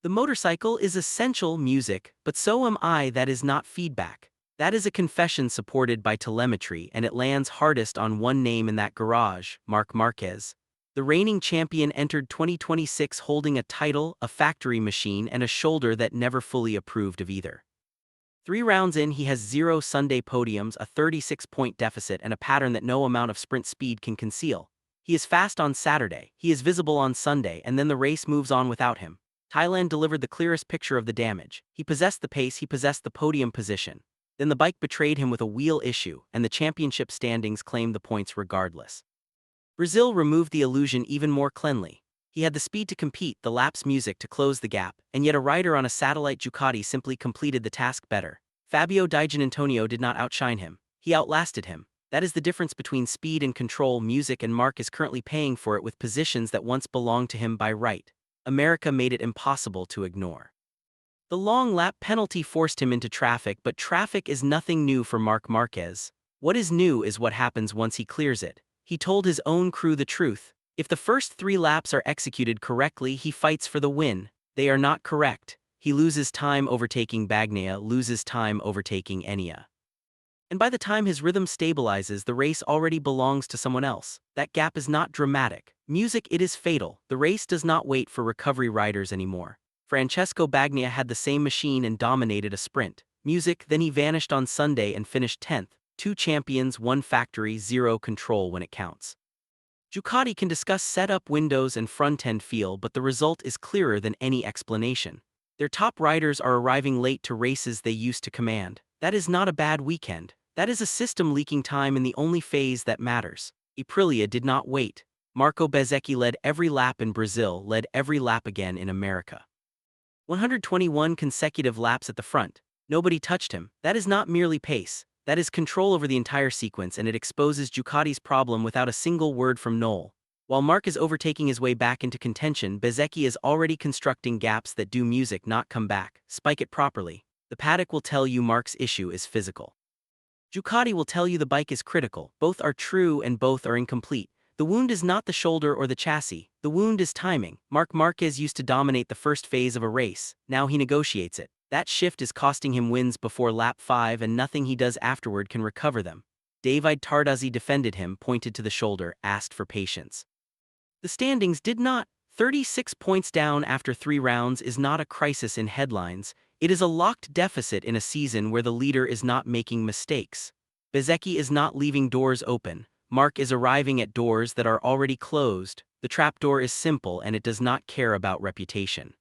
The motorcycle is essential music, but so am I. That is not feedback. That is a confession supported by telemetry, and it lands hardest on one name in that garage, Marc Márquez. The reigning champion entered 2026 holding a title, a factory machine, and a shoulder that never fully approved of either. 3 rounds in, he has 0 Sunday podiums, a 36-point deficit, and a pattern that no amount of sprint speed can conceal. He is fast on Saturday, he is visible on Sunday, and then the race moves on without him. Thailand delivered the clearest picture of the damage. He possessed the pace, he possessed the podium position. Then the bike betrayed him with a wheel issue, and the championship standings claimed the points regardless. Brazil removed the illusion even more cleanly. He had the speed to compete, the laps music to close the gap, and yet a rider on a satellite Ducati simply completed the task better. Fabio Di Giannantonio did not outshine him. He outlasted him. That is the difference between speed and control. Music, and Marc is currently paying for it with positions that once belonged to him by right. America made it impossible to ignore. The long lap penalty forced him into traffic, but traffic is nothing new for Marc Márquez. What is new is what happens once he clears it. He told his own crew the truth. If the first 3 laps are executed correctly, he fights for the win. They are not correct. He loses time overtaking Bagnaia, loses time overtaking Enya. And by the time his rhythm stabilizes, the race already belongs to someone else. That gap is not dramatic. Music, it is fatal. The race does not wait for recovery riders anymore. Francesco Bagnaia had the same machine and dominated a sprint. Music, then he vanished on Sunday and finished 10th. 2 champions, 1 factory, 0 control when it counts. Ducati can discuss setup, windows, and front-end feel, but the result is clearer than any explanation. Their top riders are arriving late to races they used to command. That is not a bad weekend. That is a system leaking time in the only phase that matters. Aprilia did not wait. Marco Bezzecchi led every lap in Brazil, led every lap again in America. 121 consecutive laps at the front. Nobody touched him. That is not merely pace. That is control over the entire sequence, and it exposes Ducati's problem without a single word from Knoll. While Marc is overtaking his way back into contention, Bezzecchi is already constructing gaps that do music not come back. Spike it properly. The paddock will tell you Marc's issue is physical. Ducati will tell you the bike is critical. Both are true and both are incomplete. The wound is not the shoulder or the chassis. The wound is timing. Marc Márquez used to dominate the first phase of a race. Now he negotiates it. That shift is costing him wins before lap 5, and nothing he does afterward can recover them. David Tardazzi defended him, pointed to the shoulder, asked for patience. The standings did not. 36 points down after 3 rounds is not a crisis in headlines. It is a locked deficit in a season where the leader is not making mistakes. Bezzecchi is not leaving doors open. Marc is arriving at doors that are already closed. The trapdoor is simple, and it does not care about reputation.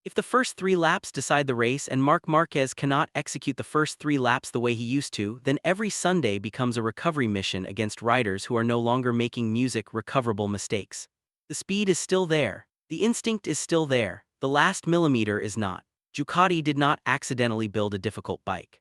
If the first 3 laps decide the race and Marc Márquez cannot execute the first 3 laps the way he used to, then every Sunday becomes a recovery mission against riders who are no longer making music recoverable mistakes. The speed is still there. The instinct is still there. The last millimeter is not. Ducati did not accidentally build a difficult bike.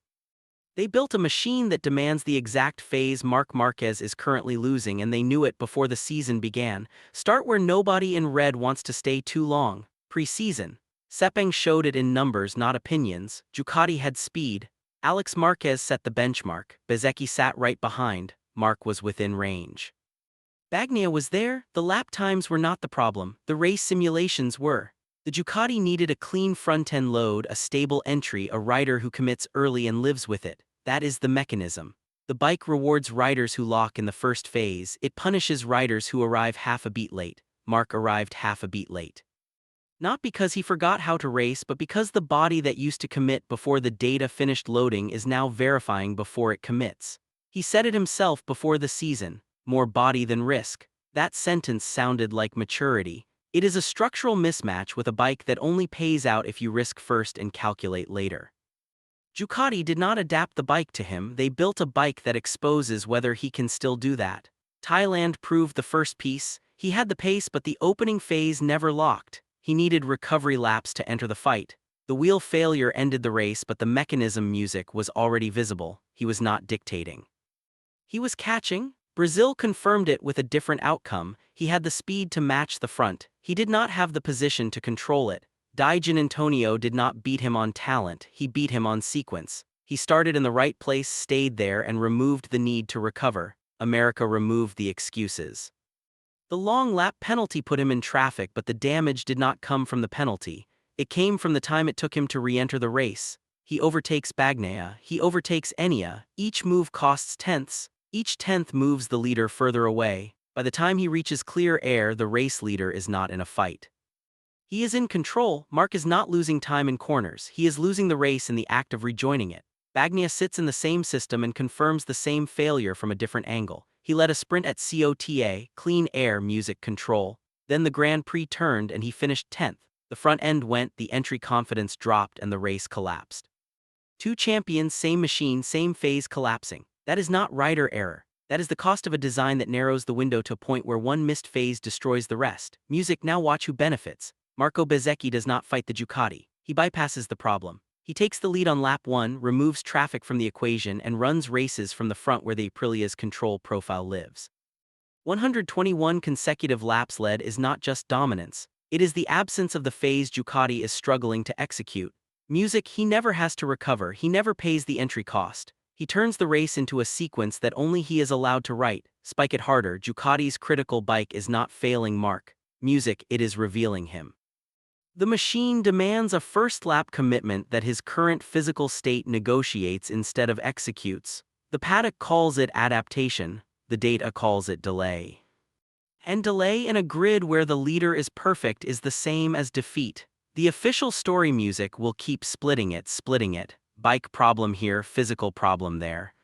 They built a machine that demands the exact phase Marc Márquez is currently losing, and they knew it before the season began. Start where nobody in red wants to stay too long. Pre-season. Sepang showed it in numbers, not opinions. Ducati had speed. Alex Marquez set the benchmark. Bezzecchi sat right behind. Marc was within range. Bagnaia was there. The lap times were not the problem. The race simulations were. The Ducati needed a clean front-end load, a stable entry, a rider who commits early and lives with it. That is the mechanism. The bike rewards riders who lock in the first phase. It punishes riders who arrive half a beat late. Marc arrived half a beat late. Not because he forgot how to race, but because the body that used to commit before the data finished loading is now verifying before it commits. He said it himself before the season, more body than risk. That sentence sounded like maturity. It is a structural mismatch with a bike that only pays out if you risk first and calculate later. Ducati did not adapt the bike to him, they built a bike that exposes whether he can still do that. Thailand proved the first piece. He had the pace, but the opening phase never locked. He needed recovery laps to enter the fight. The wheel failure ended the race, but the mechanism music was already visible. He was not dictating. He was catching. Brazil confirmed it with a different outcome. He had the speed to match the front. He did not have the position to control it. Di Giannantonio did not beat him on talent, he beat him on sequence. He started in the right place, stayed there, and removed the need to recover. America removed the excuses. The long lap penalty put him in traffic, but the damage did not come from the penalty. It came from the time it took him to re-enter the race. He overtakes Bagnaia, he overtakes Enia, each move costs tenths, each tenth moves the leader further away. By the time he reaches clear air, the race leader is not in a fight. He is in control. Marc is not losing time in corners, he is losing the race in the act of rejoining it. Bagnaia sits in the same system and confirms the same failure from a different angle. He led a sprint at COTA, clean air music control. Then the Grand Prix turned and he finished 10th. The front end went, the entry confidence dropped, and the race collapsed. Two champions, same machine, same phase collapsing. That is not rider error. That is the cost of a design that narrows the window to a point where one missed phase destroys the rest. Music, now watch who benefits. Marco Bezzecchi does not fight the Ducati. He bypasses the problem. He takes the lead on lap 1, removes traffic from the equation, and runs races from the front where the Aprilia's control profile lives. 121 consecutive laps led is not just dominance. It is the absence of the phase Ducati is struggling to execute. Music, he never has to recover, he never pays the entry cost. He turns the race into a sequence that only he is allowed to write. Spike it harder. Ducati's critical bike is not failing Marc. Music, it is revealing him. The machine demands a first-lap commitment that his current physical state negotiates instead of executes. The paddock calls it adaptation, the data calls it delay. And delay in a grid where the leader is perfect is the same as defeat. The official story music will keep splitting it. Bike problem here, physical problem there.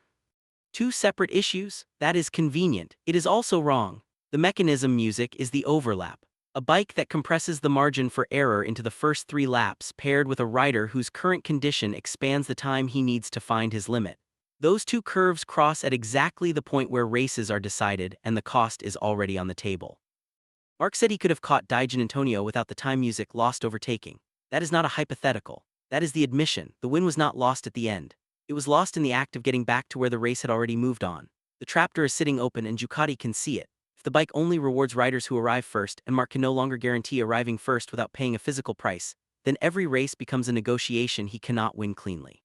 Two separate issues? That is convenient. It is also wrong. The mechanism music is the overlap. A bike that compresses the margin for error into the first 3 laps paired with a rider whose current condition expands the time he needs to find his limit. Those two curves cross at exactly the point where races are decided and the cost is already on the table. Marc said he could have caught Di Giannantonio without the time music lost overtaking. That is not a hypothetical. That is the admission. The win was not lost at the end. It was lost in the act of getting back to where the race had already moved on. The trapdoor is sitting open and Ducati can see it. If the bike only rewards riders who arrive first and Marc can no longer guarantee arriving first without paying a physical price, then every race becomes a negotiation he cannot win cleanly.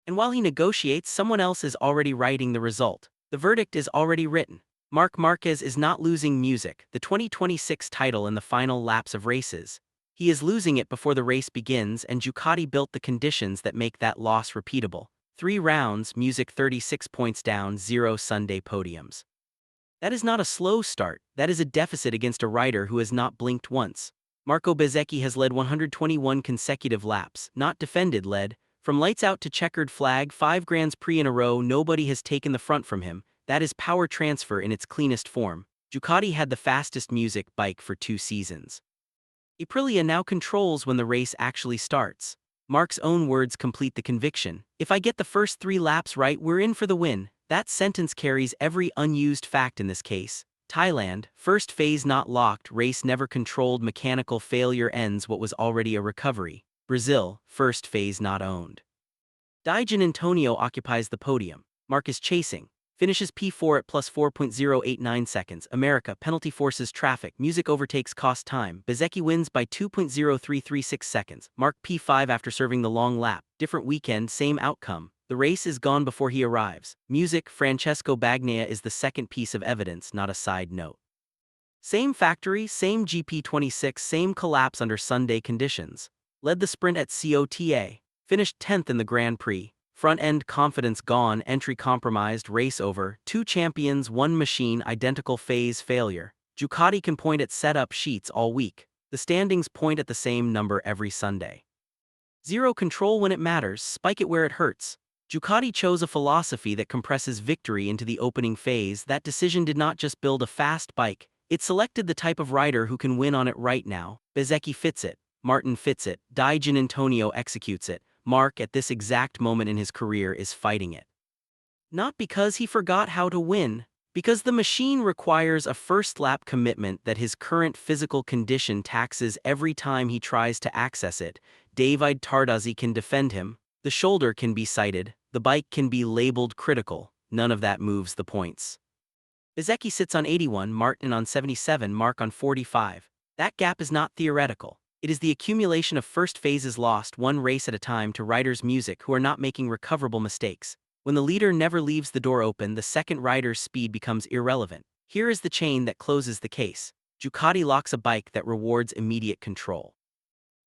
And while he negotiates, someone else is already writing the result. The verdict is already written. Marc Márquez is not losing music, the 2026 title in the final laps of races. He is losing it before the race begins, and Ducati built the conditions that make that loss repeatable. 3 rounds, music 36 points down, 0 Sunday podiums. That is not a slow start, that is a deficit against a rider who has not blinked once. Marco Bezzecchi has led 121 consecutive laps, not defended led. From lights out to checkered flag, 5 Grands Prix in a row, nobody has taken the front from him. That is power transfer in its cleanest form. Ducati had the fastest music bike for 2 seasons. Aprilia now controls when the race actually starts. Marc's own words complete the conviction. If I get the first 3 laps right, we're in for the win. That sentence carries every unused fact in this case. Thailand, first phase not locked, race never controlled, mechanical failure ends what was already a recovery. Brazil, first phase not owned. Di Giannantonio occupies the podium. Marc is chasing. Finishes P4 at plus 4.089 seconds. America, penalty forces traffic. Music overtakes cost time. Bezzecchi wins by 2.0336 seconds. Marc P5 after serving the long lap. Different weekend, same outcome. The race is gone before he arrives. Music, Francesco Bagnaia is the second piece of evidence, not a side note. Same factory, same GP26, same collapse under Sunday conditions. Led the sprint at COTA. Finished 10th in the Grand Prix. Front-end confidence gone, entry compromised, race over. 2 champions, 1 machine, identical phase failure. Ducati can point at setup sheets all week. The standings point at the same number every Sunday. 0 control when it matters, spike it where it hurts. Ducati chose a philosophy that compresses victory into the opening phase. That decision did not just build a fast bike, it selected the type of rider who can win on it right now. Bezzecchi fits it, Martin fits it, Di Giannantonio executes it. Marc, at this exact moment in his career, is fighting it. Not because he forgot how to win, because the machine requires a first-lap commitment that his current physical condition taxes every time he tries to access it. David Tardozzi can defend him, the shoulder can be cited, the bike can be labeled critical, none of that moves the points. Bezzecchi sits on 81, Martin on 77, Marc on 45. That gap is not theoretical. It is the accumulation of first phases lost 1 race at a time to riders' music who are not making recoverable mistakes. When the leader never leaves the door open, the second rider's speed becomes irrelevant. Here is the chain that closes the case. Ducati locks a bike that rewards immediate control.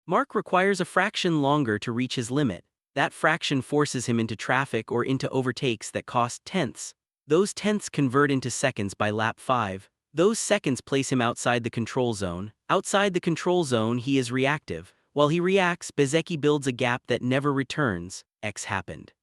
Marc requires a fraction longer to reach his limit. That fraction forces him into traffic or into overtakes that cost tenths. Those tenths convert into seconds by lap 5. Those seconds place him outside the control zone. Outside the control zone, he is reactive. While he reacts, Bezecchi builds a gap that never returns. X happened.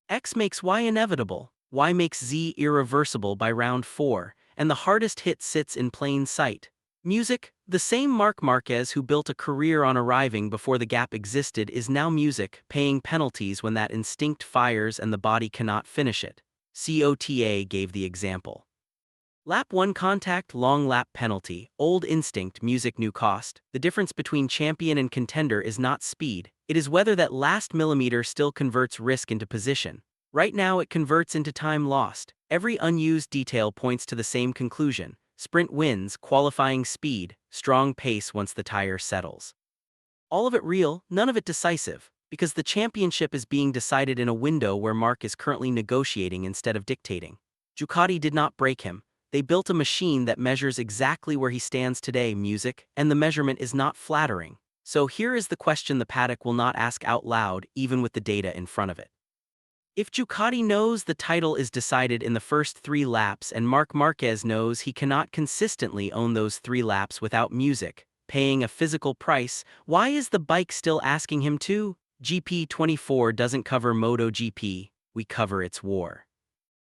X makes Y inevitable. Y makes Z irreversible by round 4, and the hardest hit sits in plain sight. Music, the same Marc Márquez who built a career on arriving before the gap existed, is now music, paying penalties when that instinct fires and the body cannot finish it. COTA gave the example. Lap 1 contact, long lap penalty, old instinct, music, new cost. The difference between champion and contender is not speed, it is whether that last millimeter still converts risk into position. Right now it converts into time lost. Every unused detail points to the same conclusion. Sprint wins, qualifying speed, strong pace once the tire settles. All of it real, none of it decisive, because the championship is being decided in a window where Marc is currently negotiating instead of dictating. Ducati did not break him. They built a machine that measures exactly where he stands today, music, and the measurement is not flattering. So here is the question the paddock will not ask out loud, even with the data in front of it. If Ducati knows the title is decided in the first 3 laps and Marc Márquez knows he cannot consistently own those 3 laps without music, paying a physical price, why is the bike still asking him to? GP24 doesn't cover MotoGP, we cover its war.